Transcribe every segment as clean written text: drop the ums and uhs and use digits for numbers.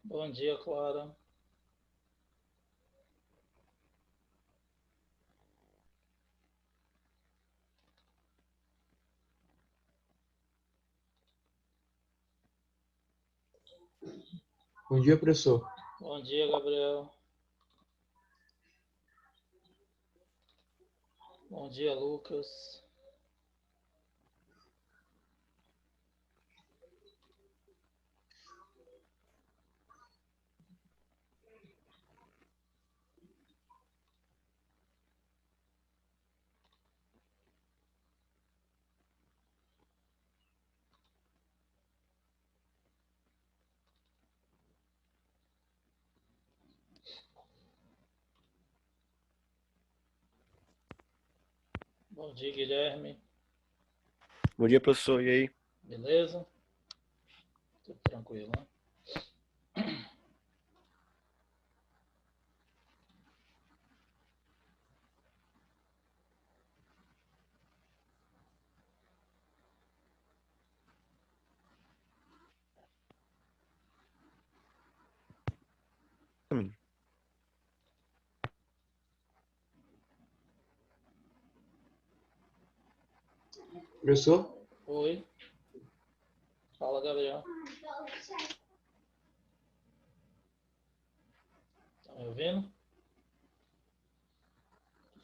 Bom dia, Clara. Bom dia, professor. Bom dia, Gabriel. Bom dia, Lucas. Bom dia, Guilherme. Bom dia, professor. E aí? Beleza? Tudo tranquilo, né? Professor? Oi. Fala, Gabriel. Tá me ouvindo?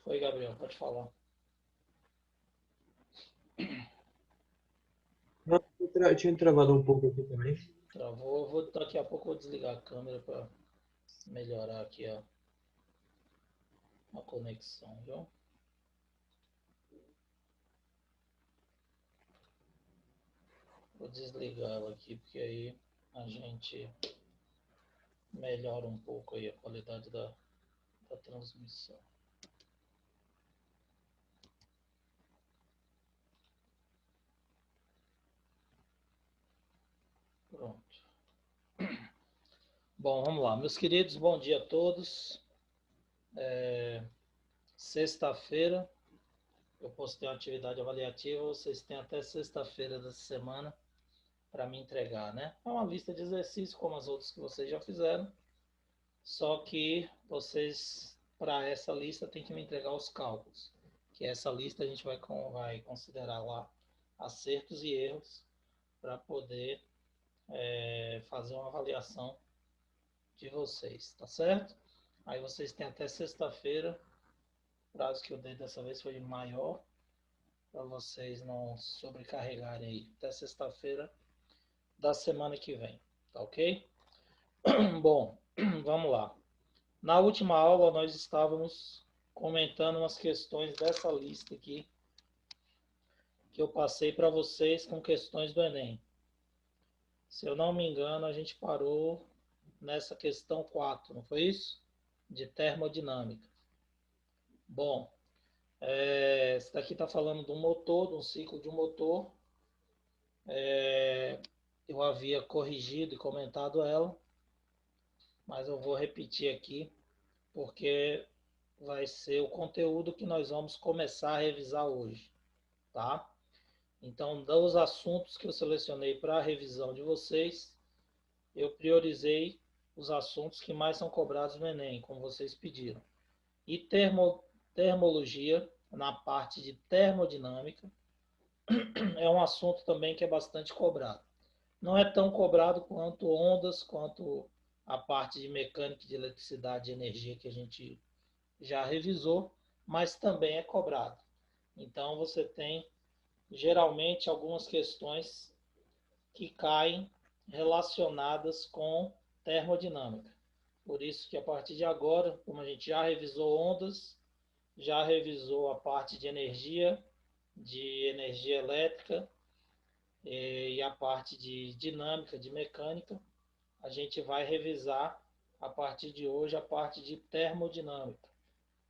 Oi, Gabriel. Pode falar. Não, eu tinha travado um pouco aqui também. Travou. Daqui a pouco eu vou desligar a câmera para melhorar aqui a conexão, viu? Vou desligar ela aqui, porque aí a gente melhora um pouco aí a qualidade da transmissão. Pronto. Bom, vamos lá. Meus queridos, bom dia a todos. Sexta-feira, eu postei uma atividade avaliativa, vocês têm até sexta-feira dessa semana para me entregar, né? É uma lista de exercícios, como as outras que vocês já fizeram, só que vocês, para essa lista, tem que me entregar os cálculos, que essa lista a gente vai considerar lá acertos e erros para poder fazer uma avaliação de vocês, tá certo? Aí vocês têm até sexta-feira, o prazo que eu dei dessa vez foi maior, para vocês não sobrecarregarem aí até sexta-feira da semana que vem, tá ok? Bom, vamos lá. Na última aula nós estávamos comentando umas questões dessa lista aqui que eu passei para vocês com questões do Enem. Se eu não me engano, a gente parou nessa questão 4, não foi isso? De termodinâmica. Bom, esse daqui está falando de um motor, de um ciclo de um motor. Eu havia corrigido e comentado ela, mas eu vou repetir aqui, porque vai ser o conteúdo que nós vamos começar a revisar hoje, tá? Então, dos assuntos que eu selecionei para a revisão de vocês, eu priorizei os assuntos que mais são cobrados no Enem, como vocês pediram. E termologia, na parte de termodinâmica, é um assunto também que é bastante cobrado. Não é tão cobrado quanto ondas, quanto a parte de mecânica de eletricidade e energia que a gente já revisou, mas também é cobrado. Então você tem geralmente algumas questões que caem relacionadas com termodinâmica. Por isso que a partir de agora, como a gente já revisou ondas, já revisou a parte de energia elétrica e a parte de dinâmica, de mecânica, a gente vai revisar a partir de hoje a parte de termodinâmica,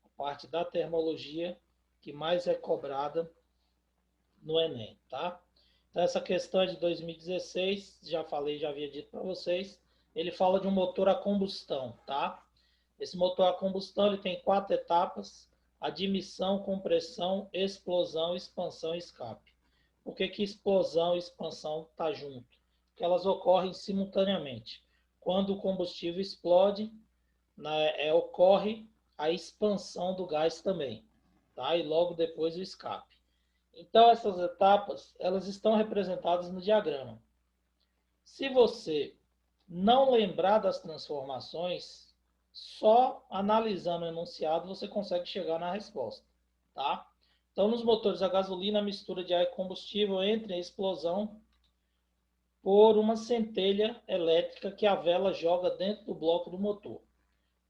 a parte da termologia que mais é cobrada no Enem, tá? Então essa questão é de 2016, já falei, já havia dito para vocês, ele fala de um motor a combustão, tá? Esse motor a combustão ele tem 4 etapas: admissão, compressão, explosão, expansão e escape. Por que explosão e expansão tá junto? Porque elas ocorrem simultaneamente. quando o combustível explode, né, ocorre a expansão do gás também, tá? E logo depois o escape. Então, essas etapas, elas estão representadas no diagrama. Se você não lembrar das transformações, só analisando o enunciado você consegue chegar na resposta, tá? Então, nos motores a gasolina, a mistura de ar e combustível entra em explosão por uma centelha elétrica que a vela joga dentro do bloco do motor.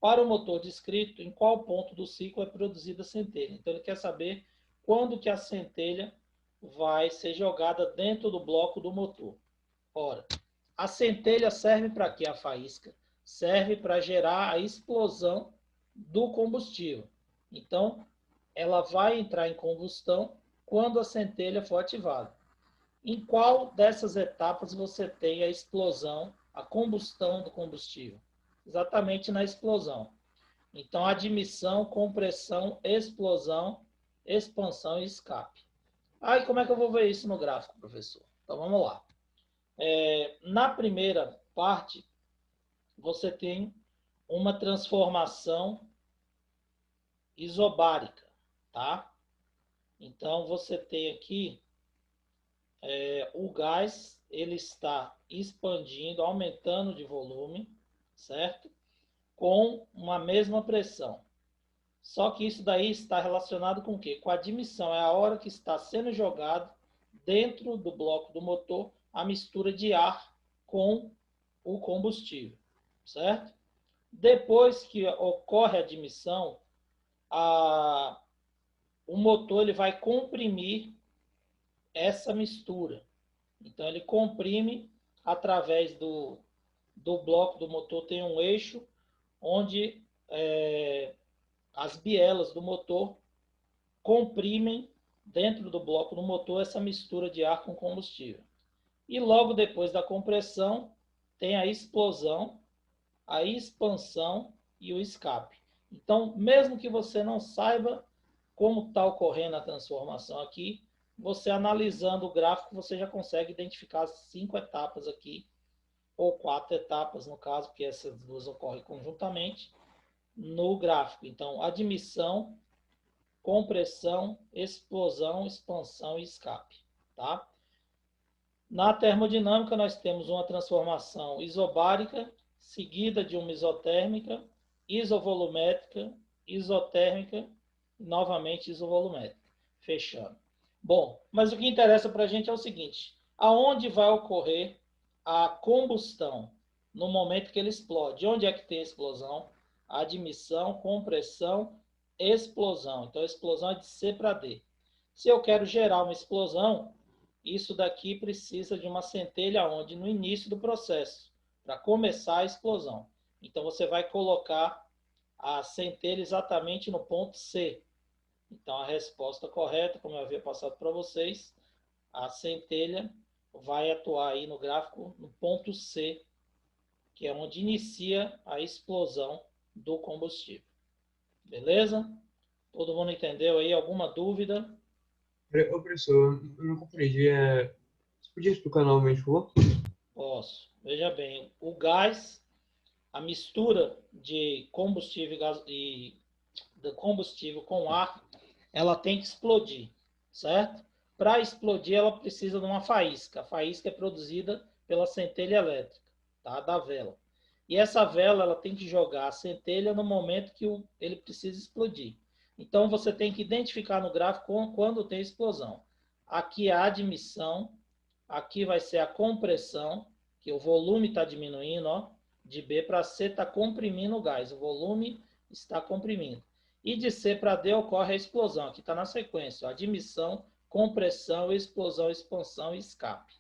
Para o motor descrito, em qual ponto do ciclo é produzida a centelha. Então, ele quer saber quando que a centelha vai ser jogada dentro do bloco do motor. Ora, a centelha serve para quê? A faísca serve para gerar a explosão do combustível. Então, ela vai entrar em combustão quando a centelha for ativada. Em qual dessas etapas você tem a explosão, a combustão do combustível? Exatamente na explosão. Então, admissão, compressão, explosão, expansão e escape. Aí, como é que eu vou ver isso no gráfico, professor? Então, vamos lá. Na primeira parte, você tem uma transformação isobárica, tá? Então, você tem aqui o gás, ele está expandindo, aumentando de volume, certo? Com uma mesma pressão. Só que isso daí está relacionado com o quê? Com a admissão. É a hora que está sendo jogado dentro do bloco do motor a mistura de ar com o combustível, certo? Depois que ocorre a admissão, o motor ele vai comprimir essa mistura. Então, ele comprime através do bloco do motor, tem um eixo onde as bielas do motor comprimem dentro do bloco do motor essa mistura de ar com combustível. E logo depois da compressão, tem a explosão, a expansão e o escape. Então, mesmo que você não saiba como está ocorrendo a transformação aqui, você analisando o gráfico, você já consegue identificar as 5 etapas aqui, ou 4 etapas no caso, porque essas duas ocorrem conjuntamente, no gráfico. Então, admissão, compressão, explosão, expansão e escape, tá? Na termodinâmica, nós temos uma transformação isobárica, seguida de uma isotérmica, isovolumétrica, isotérmica e novamente isovolumétrica. Fechando. Bom, mas o que interessa para a gente é o seguinte: aonde vai ocorrer a combustão no momento que ele explode? Onde é que tem a explosão? Admissão, compressão, explosão. Então, a explosão é de C para D. Se eu quero gerar uma explosão, isso daqui precisa de uma centelha onde? No início do processo, para começar a explosão. Então, você vai colocar a centelha exatamente no ponto C. Então, a resposta correta, como eu havia passado para vocês, a centelha vai atuar aí no gráfico no ponto C, que é onde inicia a explosão do combustível. Beleza? Todo mundo entendeu aí? Alguma dúvida? Ô, professor, eu não compreendi. Você podia explicar novamente, por favor? Posso. Veja bem, o gás, a mistura de combustível com ar, ela tem que explodir, certo? Para explodir, ela precisa de uma faísca. A faísca é produzida pela centelha elétrica, tá? Da vela. E essa vela, ela tem que jogar a centelha no momento que ele precisa explodir. Então, você tem que identificar no gráfico quando tem explosão. Aqui é a admissão, aqui vai ser a compressão, que o volume está diminuindo, ó, de B para C está comprimindo o gás, o volume está comprimindo. E de C para D ocorre a explosão, aqui está na sequência, ó, admissão, compressão, explosão, expansão e escape.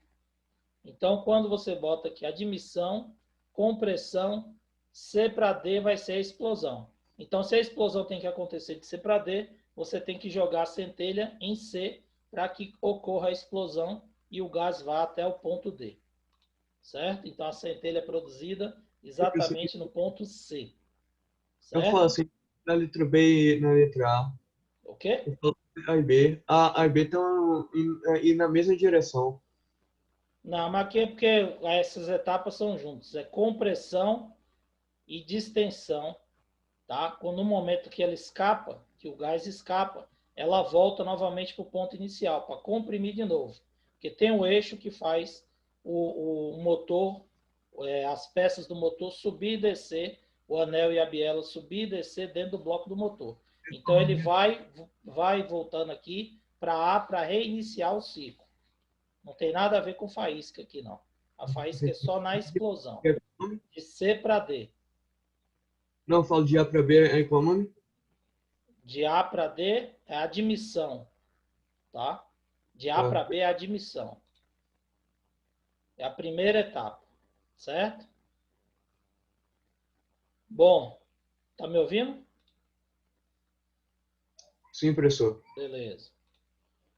Então, quando você bota aqui admissão, compressão, C para D vai ser a explosão. Então, se a explosão tem que acontecer de C para D, você tem que jogar a centelha em C para que ocorra a explosão e o gás vá até o ponto D. Certo? Então, a centelha é produzida exatamente no ponto C. Certo? Eu falo assim, na letra B e na letra A. O quê? Eu falo A e B. A e B estão indo na mesma direção. Não, mas aqui é porque essas etapas são juntas. É compressão e distensão, tá? Quando no momento que ela escapa, que o gás escapa, ela volta novamente para o ponto inicial, para comprimir de novo. Porque tem o eixo que faz o motor, as peças do motor subir e descer, o anel e a biela subir e descer dentro do bloco do motor. Então ele vai voltando aqui para A para reiniciar o ciclo. Não tem nada a ver com faísca aqui, não. A faísca é só na explosão. De C para D. Não, eu falo de A para B, é qual o nome? De A para D é admissão, tá? De A para B é admissão. É a primeira etapa, certo? Bom, tá me ouvindo? Sim, professor. Beleza.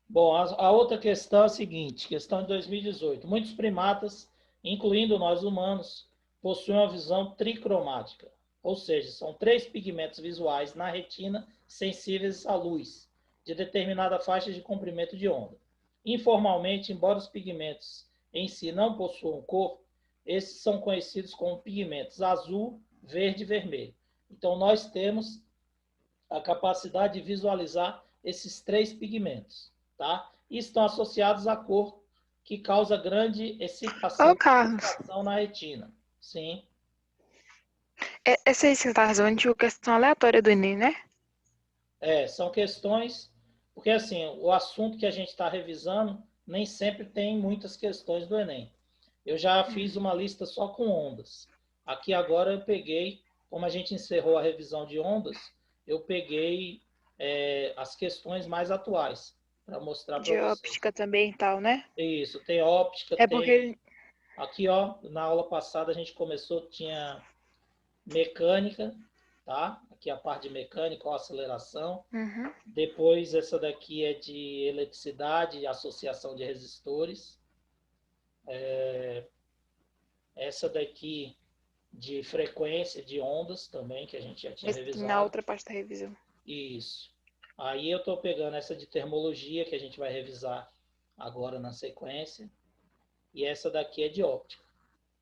Bom, a outra questão é a seguinte, questão de 2018. Muitos primatas, incluindo nós humanos, possuem uma visão tricromática, ou seja, são três pigmentos visuais na retina sensíveis à luz, de determinada faixa de comprimento de onda. Informalmente, embora os pigmentos em si não possuam cor, esses são conhecidos como pigmentos azul, verde e vermelho. Então, nós temos a capacidade de visualizar esses três pigmentos, tá? E estão associados à cor, que causa grande excitação, Ô, Carlos, na retina. Sim, essa aí que você está resolvendo de questão aleatória do Enem, né? são questões, porque assim, o assunto que a gente está revisando nem sempre tem muitas questões do Enem. Eu já fiz uma lista só com ondas. Aqui agora eu peguei, como a gente encerrou a revisão de ondas, eu peguei as questões mais atuais para mostrar para De vocês. óptica também e tal, né? Isso, tem óptica, É tem... porque Aqui, ó, na aula passada a gente começou, tinha mecânica, tá? Aqui a parte de mecânica, ó, aceleração. uhum. Depois essa daqui é de eletricidade e associação de resistores. Essa daqui de frequência de ondas também, que a gente já tinha Na revisado. outra parte da revisão. Isso. Aí eu estou pegando essa de termologia, que a gente vai revisar agora na sequência. E essa daqui é de óptica,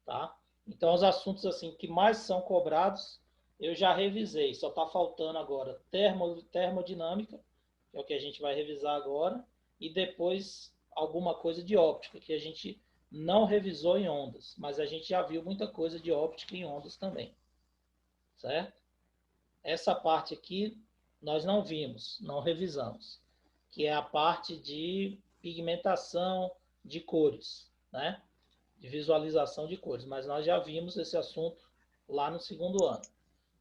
tá? Então, os assuntos assim que mais são cobrados, eu já revisei. Só está faltando agora termodinâmica, que é o que a gente vai revisar agora, e depois alguma coisa de óptica, que a gente não revisou em ondas, mas a gente já viu muita coisa de óptica em ondas também, certo? Essa parte aqui nós não vimos, não revisamos, que é a parte de pigmentação de cores, né? De visualização de cores, mas nós já vimos esse assunto lá no segundo ano.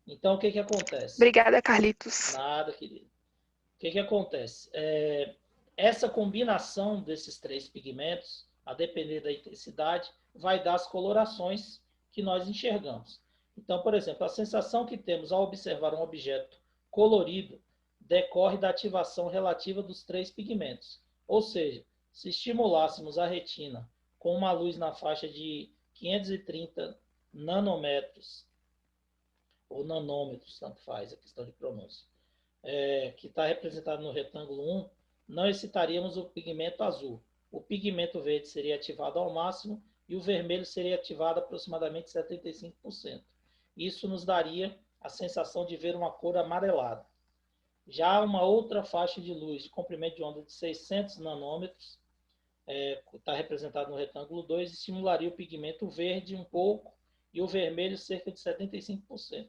Então, o que acontece? Obrigada, Carlitos. Nada, querido. O que acontece? Essa combinação desses três pigmentos, a depender da intensidade, vai dar as colorações que nós enxergamos. Então, por exemplo, a sensação que temos ao observar um objeto colorido decorre da ativação relativa dos três pigmentos. Ou seja, se estimulássemos a retina com uma luz na faixa de 530 nanômetros, ou nanômetros, tanto faz, a questão de pronúncia, que está representado no retângulo 1, não excitaríamos o pigmento azul. O pigmento verde seria ativado ao máximo e o vermelho seria ativado aproximadamente 75%. Isso nos daria a sensação de ver uma cor amarelada. Já uma outra faixa de luz de comprimento de onda de 600 nanômetros, está representado no retângulo 2, estimularia o pigmento verde um pouco e o vermelho cerca de 75%.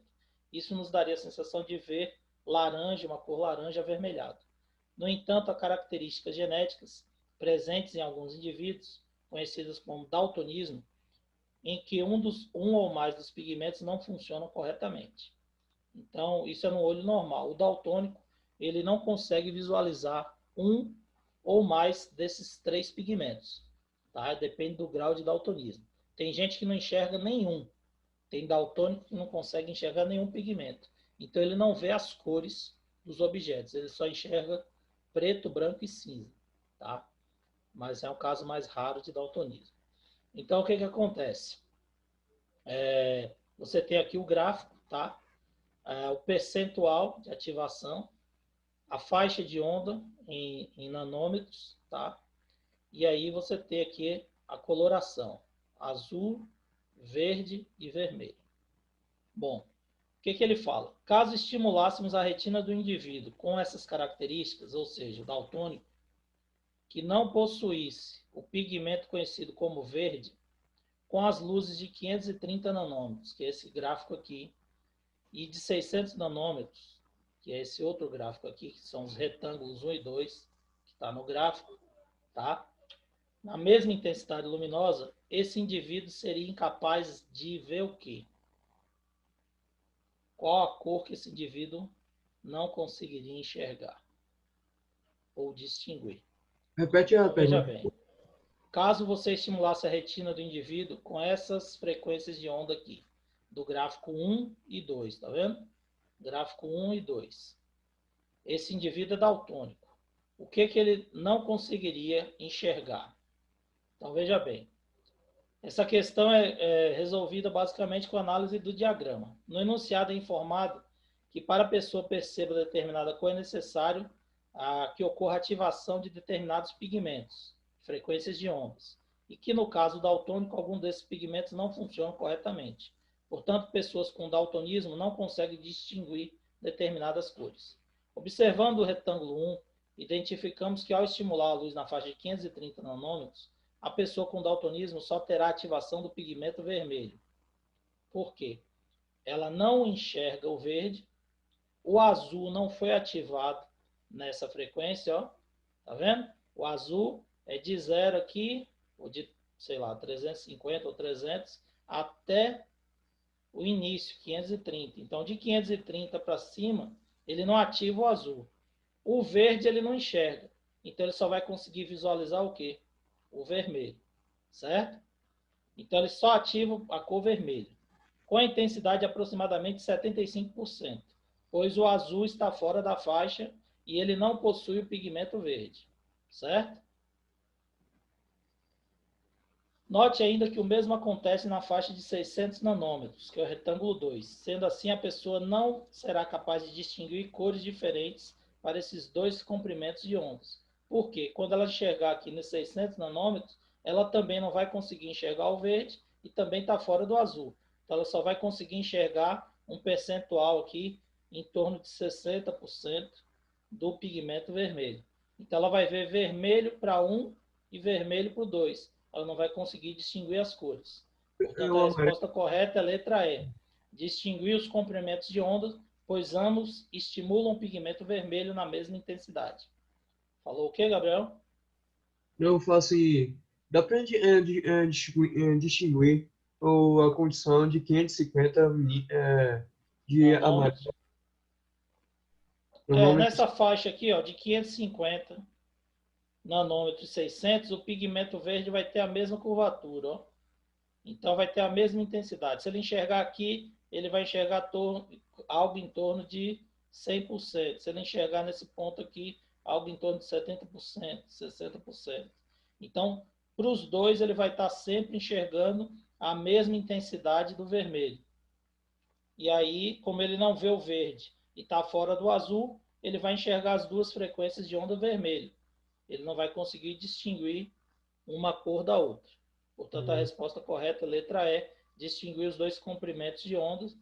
Isso nos daria a sensação de ver laranja, uma cor laranja avermelhada. No entanto, há características genéticas presentes em alguns indivíduos, conhecidas como daltonismo, em que um ou mais dos pigmentos não funcionam corretamente. Então, isso é no olho normal. O daltônico, ele não consegue visualizar um ou mais desses três pigmentos, tá? Depende do grau de daltonismo. Tem gente que não enxerga nenhum. Tem daltônico que não consegue enxergar nenhum pigmento. Então, ele não vê as cores dos objetos. Ele só enxerga preto, branco e cinza, tá? Mas é um caso mais raro de daltonismo. Então, o que acontece? Você tem aqui o gráfico, tá? O percentual de ativação, a faixa de onda em nanômetros, tá? E aí você tem aqui a coloração azul, verde e vermelho. Bom, o que ele fala? Caso estimulássemos a retina do indivíduo com essas características, ou seja, daltônico, que não possuísse o pigmento conhecido como verde, com as luzes de 530 nanômetros, que é esse gráfico aqui, e de 600 nanômetros, que é esse outro gráfico aqui, que são os retângulos 1 e 2, que está no gráfico, tá? Na mesma intensidade luminosa, esse indivíduo seria incapaz de ver o quê? Qual a cor que esse indivíduo não conseguiria enxergar ou distinguir? Repete a Então, veja pergunta. bem, caso você estimulasse a retina do indivíduo com essas frequências de onda aqui, do gráfico 1 e 2, tá vendo? Gráfico 1 e 2. Esse indivíduo é daltônico. O que ele não conseguiria enxergar? Então, veja bem. Essa questão é resolvida basicamente com a análise do diagrama. No enunciado é informado que para a pessoa perceber determinada cor é necessário que ocorra ativação de determinados pigmentos, frequências de ondas, e que no caso daltônico algum desses pigmentos não funcionam corretamente. Portanto, pessoas com daltonismo não conseguem distinguir determinadas cores. Observando o retângulo 1, identificamos que ao estimular a luz na faixa de 530 nanômetros, a pessoa com daltonismo só terá ativação do pigmento vermelho. Por quê? Ela não enxerga o verde, o azul não foi ativado nessa frequência, ó. Tá vendo? O azul é de 0 aqui, ou de, sei lá, 350 ou 300, até o início, 530. Então, de 530 para cima, ele não ativa o azul. O verde ele não enxerga. Então, ele só vai conseguir visualizar o quê? O vermelho, certo? Então, ele só ativa a cor vermelha, com a intensidade de aproximadamente 75%, pois o azul está fora da faixa e ele não possui o pigmento verde, certo? Note ainda que o mesmo acontece na faixa de 600 nanômetros, que é o retângulo 2. Sendo assim, a pessoa não será capaz de distinguir cores diferentes para esses dois comprimentos de ondas. Por quê? Quando ela enxergar aqui nos 600 nanômetros, ela também não vai conseguir enxergar o verde e também está fora do azul. Então, ela só vai conseguir enxergar um percentual aqui em torno de 60% do pigmento vermelho. Então, ela vai ver vermelho para 1 e vermelho para o 2. Ela não vai conseguir distinguir as cores. Portanto, a resposta correta é a letra E. Distinguir os comprimentos de ondas, pois ambos estimulam o pigmento vermelho na mesma intensidade. Falou o quê, Gabriel? Não, falo assim, dá para distinguir a condição de 550 de amarelo. Nanômetros. Nessa faixa aqui, ó, de 550 nanômetros e 600, o pigmento verde vai ter a mesma curvatura, ó. Então vai ter a mesma intensidade. Se ele enxergar aqui, ele vai enxergar algo em torno de 100%. Se ele enxergar nesse ponto aqui, algo em torno de 70%, 60%. Então, para os dois, ele vai estar sempre enxergando a mesma intensidade do vermelho. E aí, como ele não vê o verde e está fora do azul, ele vai enxergar as duas frequências de onda vermelho. Ele não vai conseguir distinguir uma cor da outra. Portanto, a resposta correta, letra E, distinguir os dois comprimentos de ondas,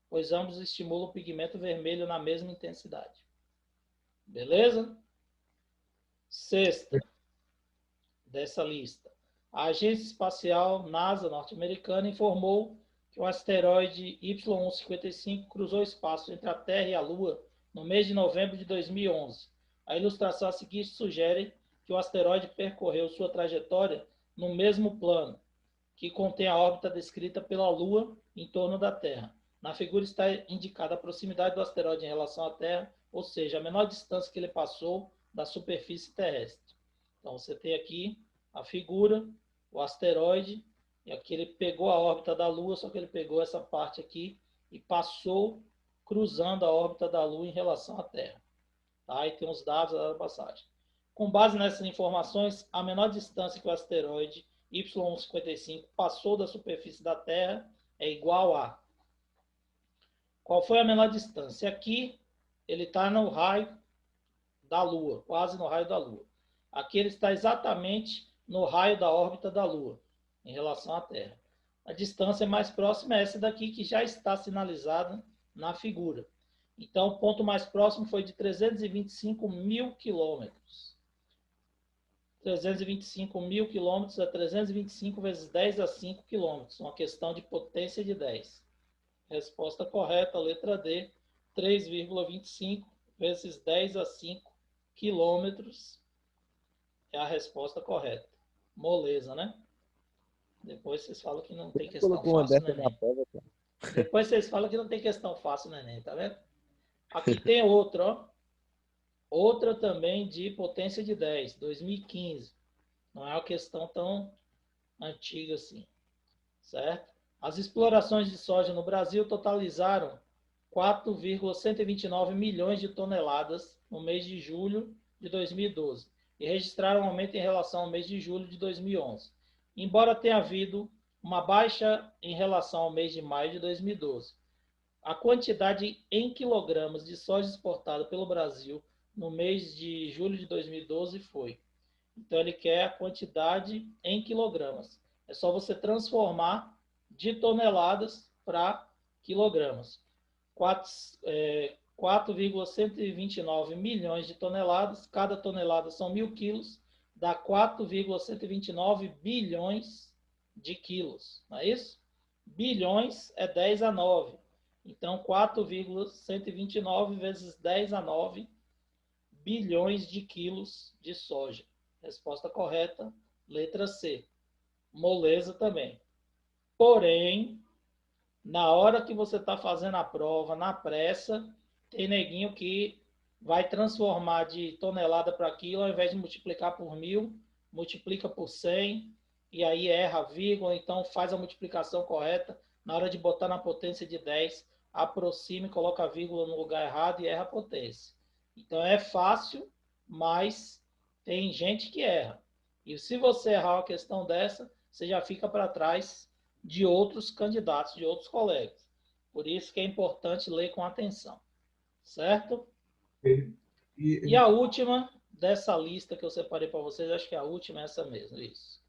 pois ambos estimulam o pigmento vermelho na mesma intensidade. Beleza? Sexta dessa lista. A Agência Espacial NASA norte-americana informou que o asteroide Y155 cruzou o espaço entre a Terra e a Lua no mês de novembro de 2011. A ilustração a seguir sugere que o asteroide percorreu sua trajetória no mesmo plano, que contém a órbita descrita pela Lua em torno da Terra. Na figura está indicada a proximidade do asteroide em relação à Terra, ou seja, a menor distância que ele passou da superfície terrestre. Então, você tem aqui a figura, o asteroide, e aqui ele pegou a órbita da Lua, só que ele pegou essa parte aqui e passou cruzando a órbita da Lua em relação à Terra. Tá? E tem os dados da passagem. Com base nessas informações, a menor distância que o asteroide Y155 passou da superfície da Terra é igual a... Qual foi a menor distância? Aqui ele está no raio da Lua, quase no raio da Lua. Aqui ele está exatamente no raio da órbita da Lua, em relação à Terra. A distância mais próxima é essa daqui, que já está sinalizada na figura. Então, o ponto mais próximo foi de 325 mil quilômetros. 325 mil quilômetros é 325 vezes 10 a 5 quilômetros, uma questão de potência de 10. Resposta correta, letra D, 3,25 vezes 10 a 5 quilômetros é a resposta correta. Moleza, né? Depois vocês falam que não tem questão Colocou uma fácil, dessa na neném. prova, cara. Depois vocês falam que não tem questão fácil, neném, tá vendo? Aqui tem outra, ó. Outra também de potência de 10, 2015. Não é uma questão tão antiga assim, certo? As explorações de soja no Brasil totalizaram 4,129 milhões de toneladas no mês de julho de 2012 e registraram um aumento em relação ao mês de julho de 2011. Embora tenha havido uma baixa em relação ao mês de maio de 2012, a quantidade em quilogramas de soja exportada pelo Brasil no mês de julho de 2012 foi. Então, ele quer a quantidade em quilogramas. É só você transformar de toneladas para quilogramas. 4,129 milhões de toneladas, cada tonelada são 1.000 quilos, dá 4,129 bilhões de quilos, não é isso? Bilhões é 10 a 9. Então, 4,129 vezes 10 a 9 bilhões de quilos de soja. Resposta correta, letra C. Moleza também. Porém, na hora que você está fazendo a prova, na pressa, tem neguinho que vai transformar de tonelada para quilo, ao invés de multiplicar por 1.000, multiplica por 100, e aí erra a vírgula, então faz a multiplicação correta. Na hora de botar na potência de 10, aproxima e coloca a vírgula no lugar errado e erra a potência. Então é fácil, mas tem gente que erra. E se você errar uma questão dessa, você já fica para trás de outros candidatos, de outros colegas. Por isso que é importante ler com atenção. Certo? E a última dessa lista que eu separei para vocês, acho que a última é essa mesmo, isso.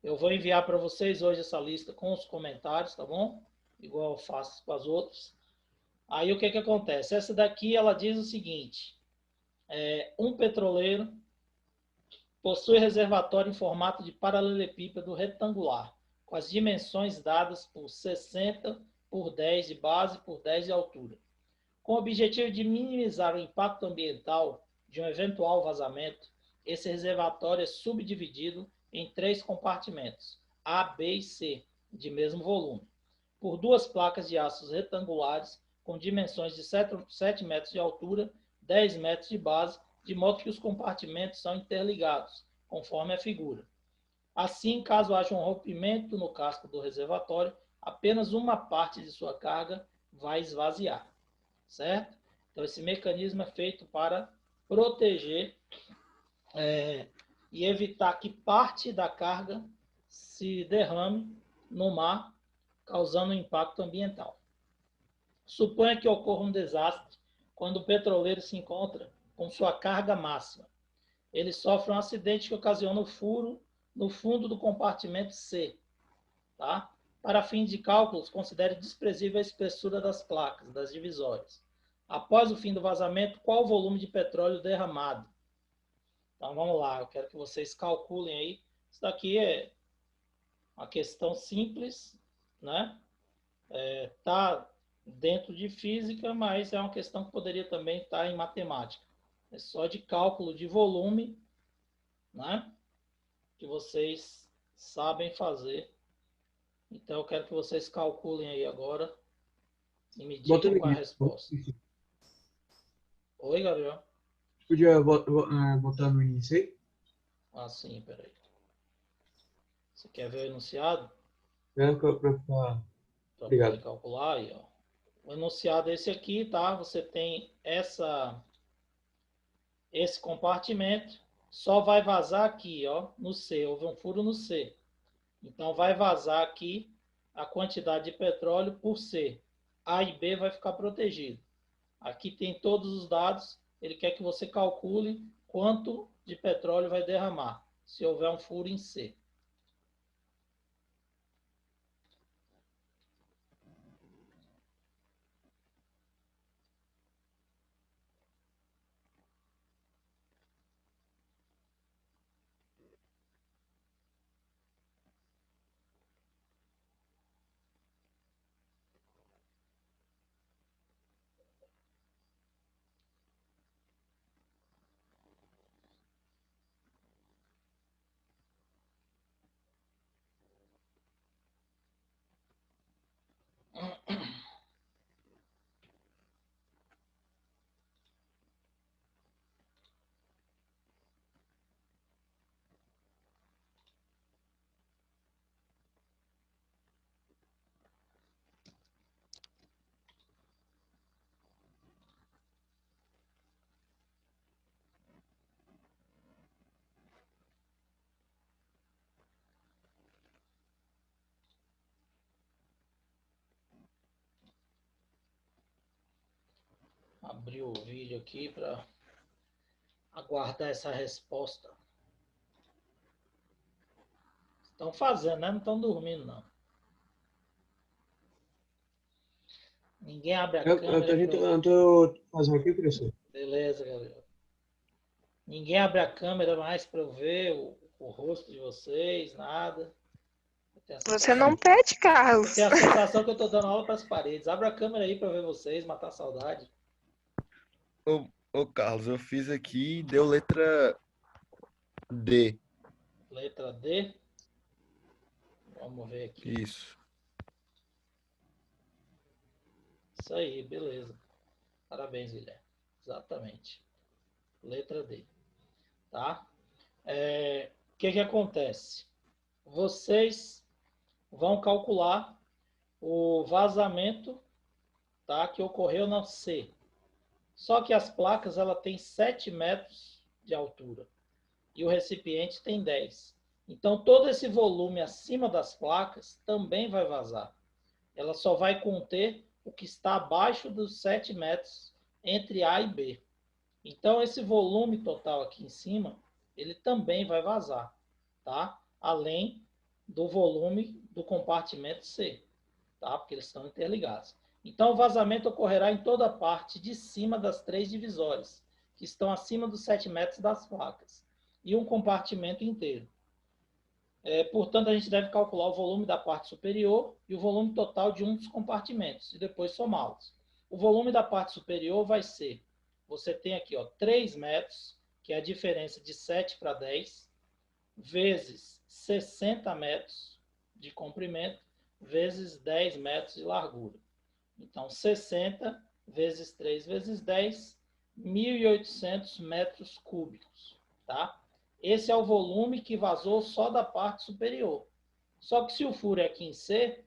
Eu vou enviar para vocês hoje essa lista com os comentários, tá bom? Igual eu faço com as outras. Aí o que acontece? Essa daqui ela diz o seguinte: um petroleiro possui reservatório em formato de paralelepípedo retangular, com as dimensões dadas por 60 por 10 de base por 10 de altura. Com o objetivo de minimizar o impacto ambiental de um eventual vazamento, esse reservatório é subdividido em 3 compartimentos, A, B e C, de mesmo volume, por 2 placas de aços retangulares com dimensões de 7 metros de altura, 10 metros de base, de modo que os compartimentos são interligados, conforme a figura. Assim, caso haja um rompimento no casco do reservatório, apenas uma parte de sua carga vai esvaziar, certo? Então, esse mecanismo é feito para proteger e evitar que parte da carga se derrame no mar, causando um impacto ambiental. Suponha que ocorra um desastre quando o petroleiro se encontra com sua carga máxima. Ele sofre um acidente que ocasiona um furo no fundo do compartimento C. Tá? Para fins de cálculos, considere desprezível a espessura das placas, das divisórias. Após o fim do vazamento, qual o volume de petróleo derramado? Então vamos lá, eu quero que vocês calculem aí. Isso daqui é uma questão simples, né? Tá dentro de física, mas é uma questão que poderia também estar em matemática. É só de cálculo de volume, né? Que vocês sabem fazer. Então eu quero que vocês calculem aí agora e me digam qual é a resposta. Oi, Gabriel. Podia botar no início aí? Ah, sim, peraí. Você quer ver o enunciado? Para ficar. Para Obrigado. poder calcular aí, ó. O enunciado é esse aqui, tá? Você tem esse compartimento, só vai vazar aqui, ó, no C. Houve um furo no C. Então, vai vazar aqui a quantidade de petróleo por C. A e B vai ficar protegido. Aqui tem todos os dados. Ele quer que você calcule quanto de petróleo vai derramar. se houver um furo em C. Abrir o vídeo aqui para aguardar essa resposta. Estão fazendo, né? Não estão dormindo, não. Ninguém abre a Eu câmera. tô fazendo aqui, professor. Beleza, galera. Ninguém abre a câmera mais para eu ver o rosto de vocês, nada. Você não pede, Eu Carlos. tenho a sensação que eu estou dando aula para as paredes. Abre a câmera aí para ver vocês, matar a saudade. Ô, Carlos, eu fiz aqui e deu letra D. Letra D. Vamos ver aqui. Isso. Isso aí, beleza. Parabéns, Guilherme. Exatamente. Letra D. Tá? O que acontece? Vocês vão calcular o vazamento, tá, que ocorreu na C. Só que as placas ela tem 7 metros de altura e o recipiente tem 10. Então, todo esse volume acima das placas também vai vazar. Ela só vai conter o que está abaixo dos 7 metros entre A e B. Então, esse volume total aqui em cima, ele também vai vazar, tá? Além do volume do compartimento C, tá? Porque eles estão interligados. Então, o vazamento ocorrerá em toda a parte de cima das 3 divisórias, que estão acima dos 7 metros das placas, e um compartimento inteiro. Portanto, a gente deve calcular o volume da parte superior e o volume total de um dos compartimentos, e depois somá-los. O volume da parte superior vai ser, você tem aqui, ó, 3 metros, que é a diferença de 7 para 10, vezes 60 metros de comprimento, vezes 10 metros de largura. Então, 60 vezes 3 vezes 10, 1.800 metros cúbicos, tá? Esse é o volume que vazou só da parte superior. Só que se o furo é aqui em C,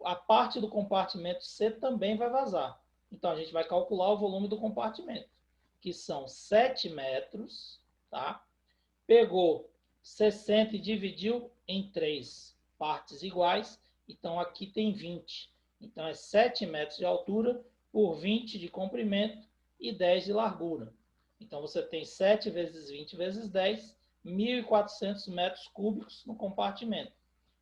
a parte do compartimento C também vai vazar. Então, a gente vai calcular o volume do compartimento, que são 7 metros, tá? Pegou 60 e dividiu em 3 partes iguais, então aqui tem 20. Então, é 7 metros de altura por 20 de comprimento e 10 de largura. Então, você tem 7 vezes 20 vezes 10, 1.400 metros cúbicos no compartimento.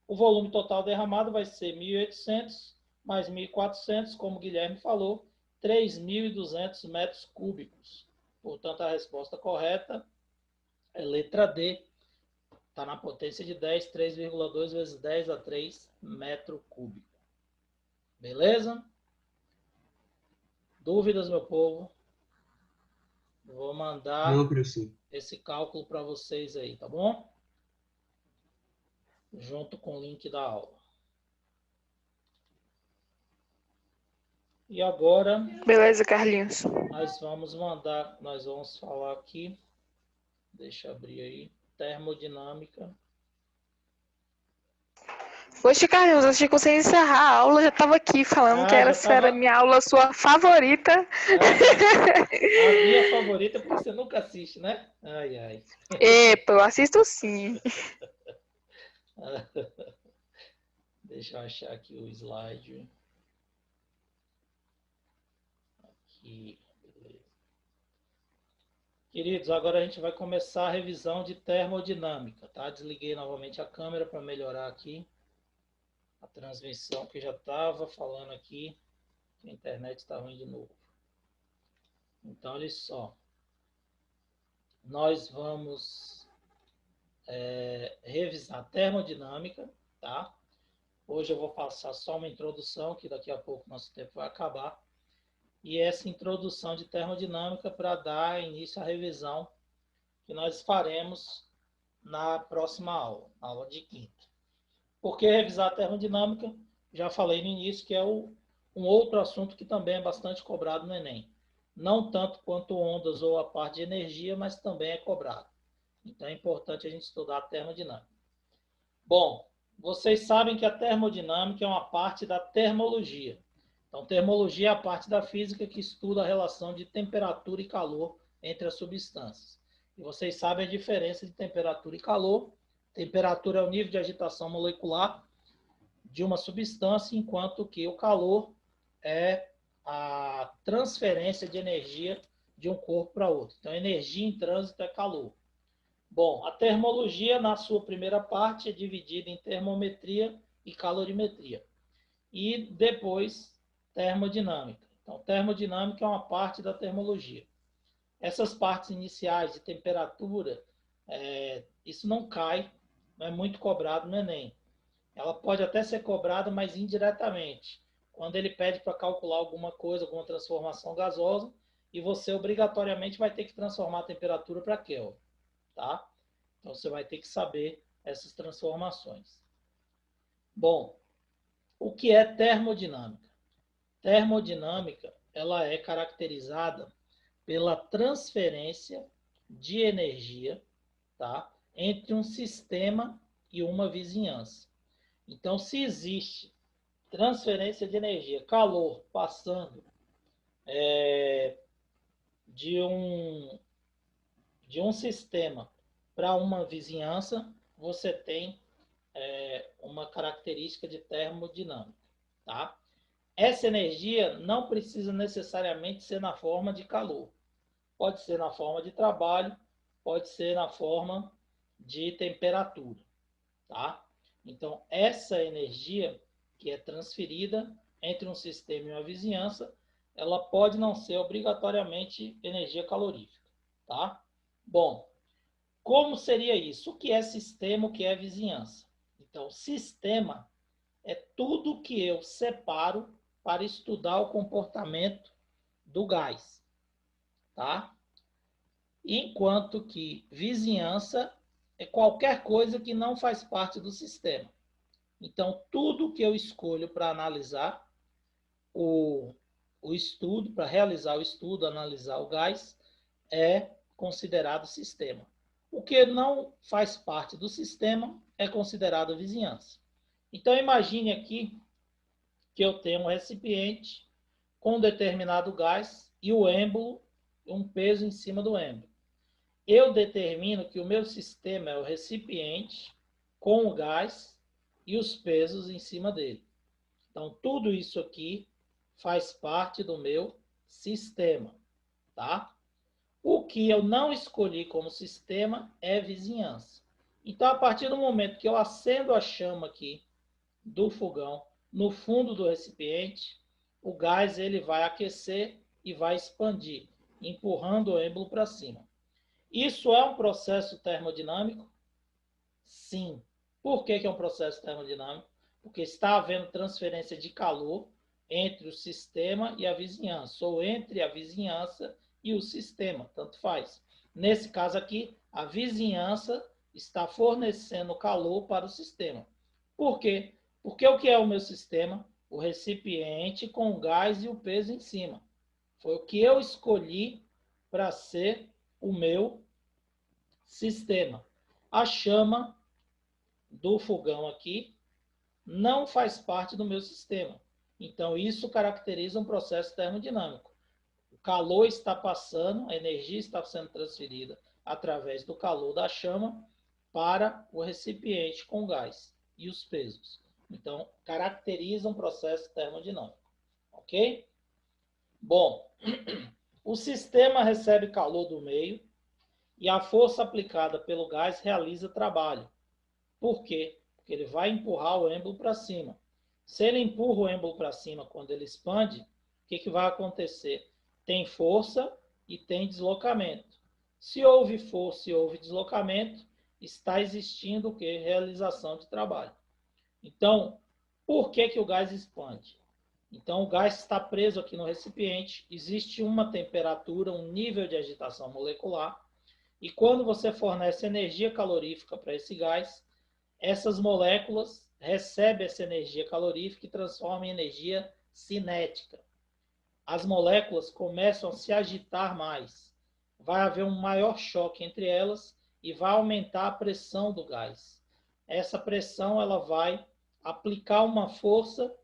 O volume total derramado vai ser 1.800 mais 1.400, como o Guilherme falou, 3.200 metros cúbicos. Portanto, a resposta correta é letra D. Está na potência de 10, 3,2 vezes 10 a 3 metro cúbico. Beleza? Dúvidas, meu povo? Vou mandar Não, professor. esse cálculo para vocês aí, tá bom? Junto com o link da aula. E agora Beleza, Carlinhos. nós vamos falar aqui, deixa eu abrir aí, termodinâmica. Poxa, Carlinhos, antes de você encerrar a aula, já estava aqui falando que essa era a minha aula sua favorita. A minha favorita, porque você nunca assiste, né? Ai, ai. Epa, eu assisto sim. Deixa eu achar aqui o slide. Aqui, beleza. Queridos, agora a gente vai começar a revisão de termodinâmica, tá? Desliguei novamente a câmera para melhorar aqui a transmissão, que já estava falando aqui que a internet está ruim de novo. Então, olha só. Nós vamos revisar a termodinâmica, tá? Hoje eu vou passar só uma introdução, que daqui a pouco nosso tempo vai acabar. E essa introdução de termodinâmica para dar início à revisão que nós faremos na próxima aula, aula de quinta. Por que revisar a termodinâmica? Já falei no início que é um outro assunto que também é bastante cobrado no Enem. Não tanto quanto ondas ou a parte de energia, mas também é cobrado. Então é importante a gente estudar a termodinâmica. Bom, vocês sabem que a termodinâmica é uma parte da termologia. Então, termologia é a parte da física que estuda a relação de temperatura e calor entre as substâncias. E vocês sabem a diferença de temperatura e calor. Temperatura é o nível de agitação molecular de uma substância, enquanto que o calor é a transferência de energia de um corpo para outro. Então, energia em trânsito é calor. Bom, a termologia, na sua primeira parte, é dividida em termometria e calorimetria. E depois, termodinâmica. Então, termodinâmica é uma parte da termologia. Essas partes iniciais de temperatura, isso não cai, não é muito cobrado no Enem. Ela pode até ser cobrada, mas indiretamente. Quando ele pede para calcular alguma coisa, alguma transformação gasosa, e você obrigatoriamente vai ter que transformar a temperatura para Kelvin, tá? Então, você vai ter que saber essas transformações. Bom, o que é termodinâmica? Termodinâmica, ela é caracterizada pela transferência de energia, tá, entre um sistema e uma vizinhança. Então, se existe transferência de energia, calor passando de um sistema para uma vizinhança, você tem uma característica de termodinâmica, tá? Essa energia não precisa necessariamente ser na forma de calor. Pode ser na forma de trabalho, pode ser na forma de temperatura, tá? Então, essa energia que é transferida entre um sistema e uma vizinhança, ela pode não ser obrigatoriamente energia calorífica, tá? Bom, como seria isso? O que é sistema, o que é vizinhança? Então, sistema é tudo que eu separo para estudar o comportamento do gás, tá? Enquanto que vizinhança é qualquer coisa que não faz parte do sistema. Então, tudo que eu escolho para analisar o estudo, para realizar o estudo, analisar o gás, é considerado sistema. O que não faz parte do sistema é considerado vizinhança. Então, imagine aqui que eu tenho um recipiente com um determinado gás e o êmbolo, um peso em cima do êmbolo. Eu determino que o meu sistema é o recipiente com o gás e os pesos em cima dele. Então, tudo isso aqui faz parte do meu sistema, tá? O que eu não escolhi como sistema é vizinhança. Então, a partir do momento que eu acendo a chama aqui do fogão no fundo do recipiente, o gás ele vai aquecer e vai expandir, empurrando o êmbolo para cima. Isso é um processo termodinâmico? Sim. Por que é um processo termodinâmico? Porque está havendo transferência de calor entre o sistema e a vizinhança, ou entre a vizinhança e o sistema, tanto faz. Nesse caso aqui, a vizinhança está fornecendo calor para o sistema. Por quê? Porque o que é o meu sistema? O recipiente com o gás e o peso em cima. Foi o que eu escolhi para ser o meu sistema. A chama do fogão aqui não faz parte do meu sistema. Então, isso caracteriza um processo termodinâmico. O calor está passando, a energia está sendo transferida através do calor da chama para o recipiente com gás e os pesos. Então, caracteriza um processo termodinâmico. Ok? Bom, o sistema recebe calor do meio e a força aplicada pelo gás realiza trabalho. Por quê? Porque ele vai empurrar o êmbolo para cima. Se ele empurra o êmbolo para cima quando ele expande, o que vai acontecer? Tem força e tem deslocamento. Se houve força e houve deslocamento, está existindo o quê? Realização de trabalho. Então, por que o gás expande? Então, o gás está preso aqui no recipiente, existe uma temperatura, um nível de agitação molecular, e quando você fornece energia calorífica para esse gás, essas moléculas recebem essa energia calorífica e transformam em energia cinética. As moléculas começam a se agitar mais. Vai haver um maior choque entre elas e vai aumentar a pressão do gás. Essa pressão ela vai aplicar uma força.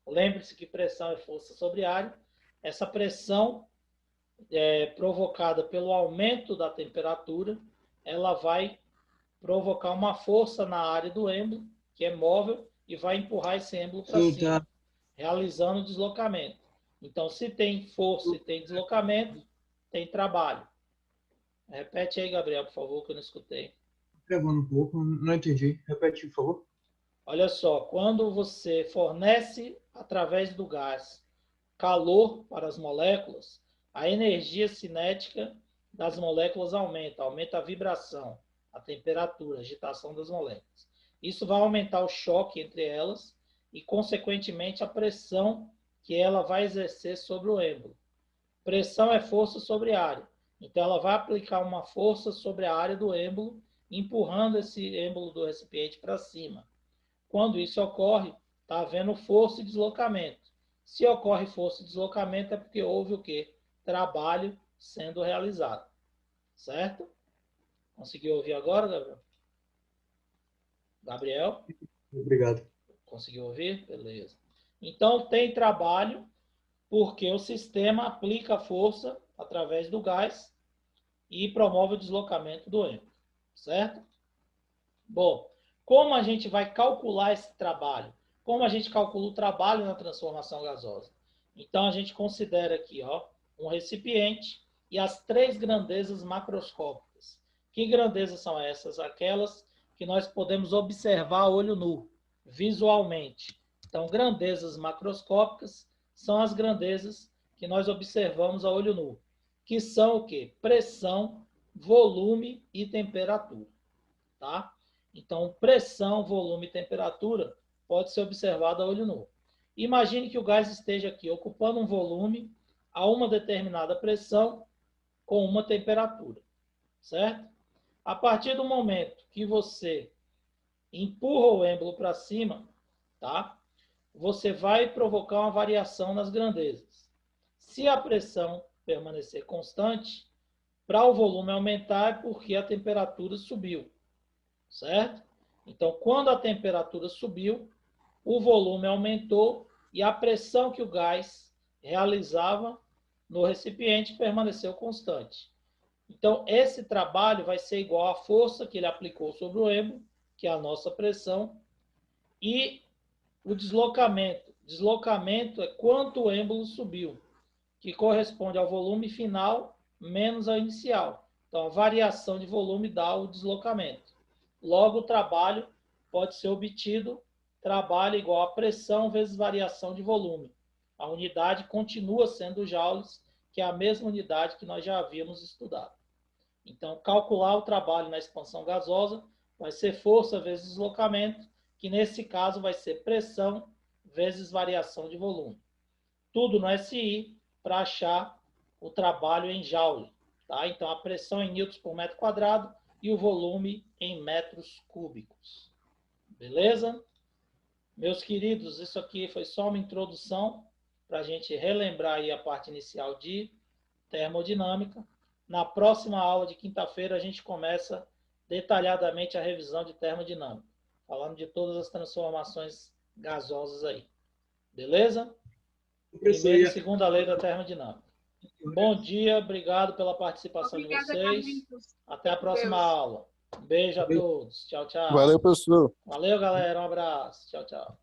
Lembre-se que pressão é força sobre área. Essa pressão provocada pelo aumento da temperatura, ela vai provocar uma força na área do êmbolo, que é móvel, e vai empurrar esse êmbolo para cima, realizando o deslocamento. Então, se tem força e tem deslocamento, tem trabalho. Repete aí, Gabriel, por favor, que eu não escutei. Gravando um pouco, não entendi. Repete, por favor. Olha só, quando você fornece, através do gás, calor para as moléculas, a energia cinética das moléculas aumenta a vibração, a temperatura, a agitação das moléculas. Isso vai aumentar o choque entre elas e, consequentemente, a pressão que ela vai exercer sobre o êmbolo. Pressão é força sobre área. Então, ela vai aplicar uma força sobre a área do êmbolo, empurrando esse êmbolo do recipiente para cima. Quando isso ocorre, está havendo força e deslocamento. Se ocorre força e deslocamento, é porque houve o quê? Trabalho sendo realizado. Certo? Conseguiu ouvir agora, Gabriel? Gabriel? Obrigado. Conseguiu ouvir? Beleza. Então, tem trabalho porque o sistema aplica força através do gás e promove o deslocamento do êmbolo. Certo? Bom, como a gente vai calcular esse trabalho? Como a gente calcula o trabalho na transformação gasosa? Então, a gente considera aqui um recipiente e as 3 grandezas macroscópicas. Que grandezas são essas? Aquelas que nós podemos observar a olho nu, visualmente. Então, grandezas macroscópicas são as grandezas que nós observamos a olho nu, que são o quê? Pressão, volume e temperatura. Tá? Então, pressão, volume e temperatura pode ser observado a olho nu. Imagine que o gás esteja aqui ocupando um volume a uma determinada pressão com uma temperatura, certo? A partir do momento que você empurra o êmbolo para cima, tá? Você vai provocar uma variação nas grandezas. Se a pressão permanecer constante, para o volume aumentar é porque a temperatura subiu, certo? Então, quando a temperatura subiu, o volume aumentou e a pressão que o gás realizava no recipiente permaneceu constante. Então, esse trabalho vai ser igual à força que ele aplicou sobre o êmbolo, que é a nossa pressão, e o deslocamento. Deslocamento é quanto o êmbolo subiu, que corresponde ao volume final menos ao inicial. Então, a variação de volume dá o deslocamento. Logo, o trabalho pode ser obtido, trabalho igual a pressão vezes variação de volume. A unidade continua sendo joules, que é a mesma unidade que nós já havíamos estudado. Então, calcular o trabalho na expansão gasosa vai ser força vezes deslocamento, que nesse caso vai ser pressão vezes variação de volume. Tudo no SI para achar o trabalho em joule. Tá? Então, a pressão em newtons por metro quadrado e o volume em metros cúbicos. Beleza? Meus queridos, isso aqui foi só uma introdução para a gente relembrar aí a parte inicial de termodinâmica. Na próxima aula de quinta-feira, a gente começa detalhadamente a revisão de termodinâmica, falando de todas as transformações gasosas aí. Beleza? Primeira e segunda lei da termodinâmica. Bom dia, obrigado pela participação de vocês. Até a próxima aula. Um beijo a todos. Tchau, tchau. Valeu, professor. Valeu, galera. Um abraço. Tchau, tchau.